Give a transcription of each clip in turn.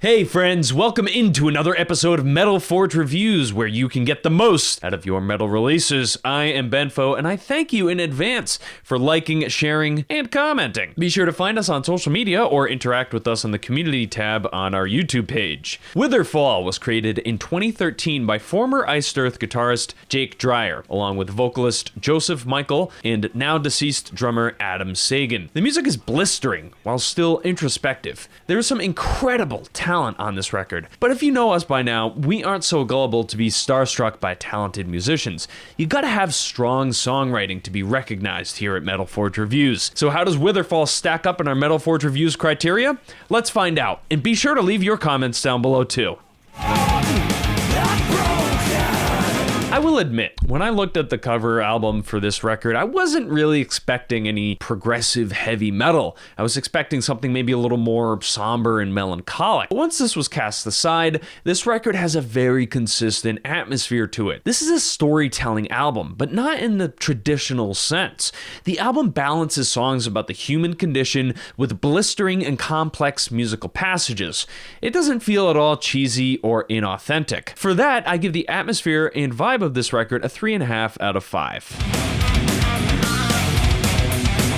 Hey friends, welcome into another episode of Metal Forge Reviews, where you can get the most out of your metal releases. I am Benfo, and I thank you in advance for liking, sharing, and commenting. Be sure to find us on social media or interact with us on the community tab on our YouTube page. Witherfall was created in 2013 by former Iced Earth guitarist Jake Dreyer, along with vocalist Joseph Michael and now deceased drummer Adam Sagan. The music is blistering while still introspective. There is some incredible talent on this record, but if you know us by now, we aren't so gullible to be starstruck by talented musicians. You gotta have strong songwriting to be recognized here at Metal Forge Reviews. So how does Witherfall stack up in our Metal Forge Reviews criteria? Let's find out, and be sure to leave your comments down below too. I will admit, when I looked at the cover album for this record, I wasn't really expecting any progressive heavy metal. I was expecting something maybe a little more somber and melancholic. But once this was cast aside, this record has a very consistent atmosphere to it. This is a storytelling album, but not in the traditional sense. The album balances songs about the human condition with blistering and complex musical passages. It doesn't feel at all cheesy or inauthentic. For that, I give the atmosphere and vibe of this record a 3.5 out of 5.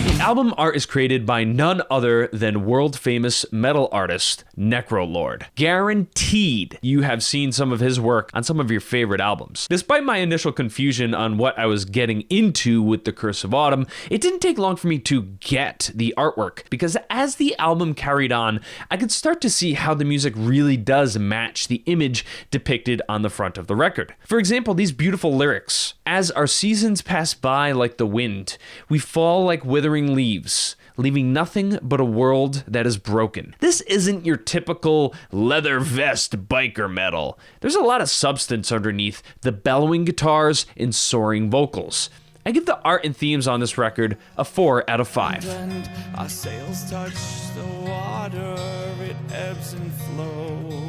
The album art is created by none other than world-famous metal artist Necrolord. Guaranteed you have seen some of his work on some of your favorite albums. Despite my initial confusion on what I was getting into with The Curse of Autumn, it didn't take long for me to get the artwork, because as the album carried on, I could start to see how the music really does match the image depicted on the front of the record. For example, these beautiful lyrics: "As our seasons pass by like the wind, we fall like withering leaves, leaving nothing but a world that is broken." This isn't your typical leather vest biker metal. There's a lot of substance underneath the bellowing guitars and soaring vocals. I give the art and themes on this record a 4 out of 5. Our sails touch the water, it ebbs and flows.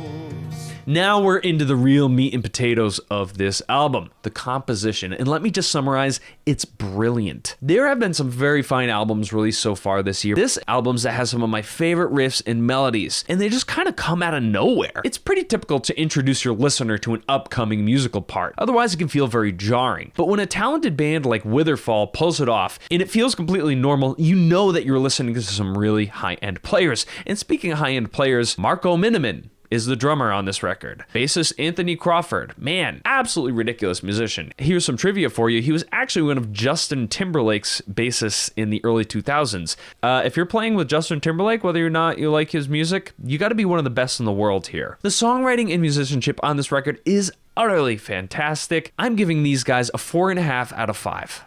Now we're into the real meat and potatoes of this album, the composition, and let me just summarize, it's brilliant. There have been some very fine albums released so far this year. This album's that has some of my favorite riffs and melodies, and they just kind of come out of nowhere. It's pretty typical to introduce your listener to an upcoming musical part, otherwise it can feel very jarring. But when a talented band like Witherfall pulls it off, and it feels completely normal, you know that you're listening to some really high-end players. And speaking of high-end players, Marco Miniman is the drummer on this record. Bassist Anthony Crawford, man, absolutely ridiculous musician. Here's some trivia for you. He was actually one of Justin Timberlake's bassists in the early 2000s. If you're playing with Justin Timberlake, whether or not you like his music, you gotta be one of the best in the world here. The songwriting and musicianship on this record is utterly fantastic. I'm giving these guys a 4.5 out of 5.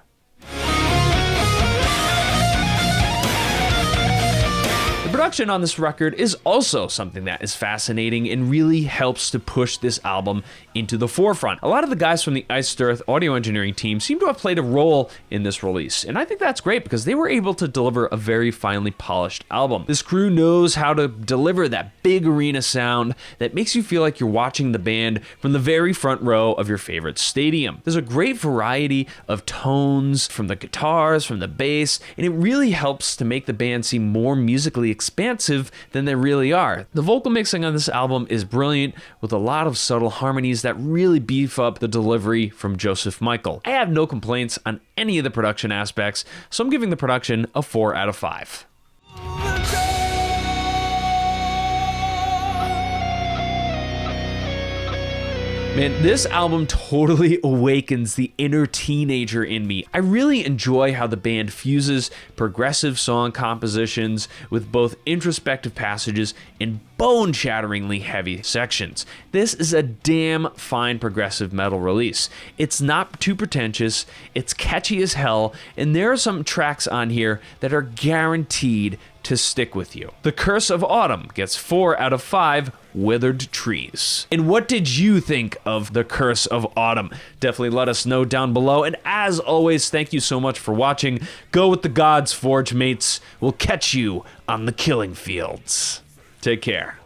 The production on this record is also something that is fascinating and really helps to push this album into the forefront. A lot of the guys from the Iced Earth audio engineering team seem to have played a role in this release, and I think that's great because they were able to deliver a very finely polished album. This crew knows how to deliver that big arena sound that makes you feel like you're watching the band from the very front row of your favorite stadium. There's a great variety of tones from the guitars, from the bass, and it really helps to make the band seem more musically expansive than they really are. The vocal mixing on this album is brilliant, with a lot of subtle harmonies that really beef up the delivery from Joseph Michael. I have no complaints on any of the production aspects, so I'm giving the production a 4 out of 5. Man, this album totally awakens the inner teenager in me. I really enjoy how the band fuses progressive song compositions with both introspective passages and bone-shatteringly heavy sections. This is a damn fine progressive metal release. It's not too pretentious, it's catchy as hell, and there are some tracks on here that are guaranteed to stick with you. The Curse of Autumn gets 4 out of 5 withered trees. And what did you think of The Curse of Autumn? Definitely let us know down below. And as always, thank you so much for watching. Go with the gods, Forge mates. We'll catch you on the killing fields. Take care.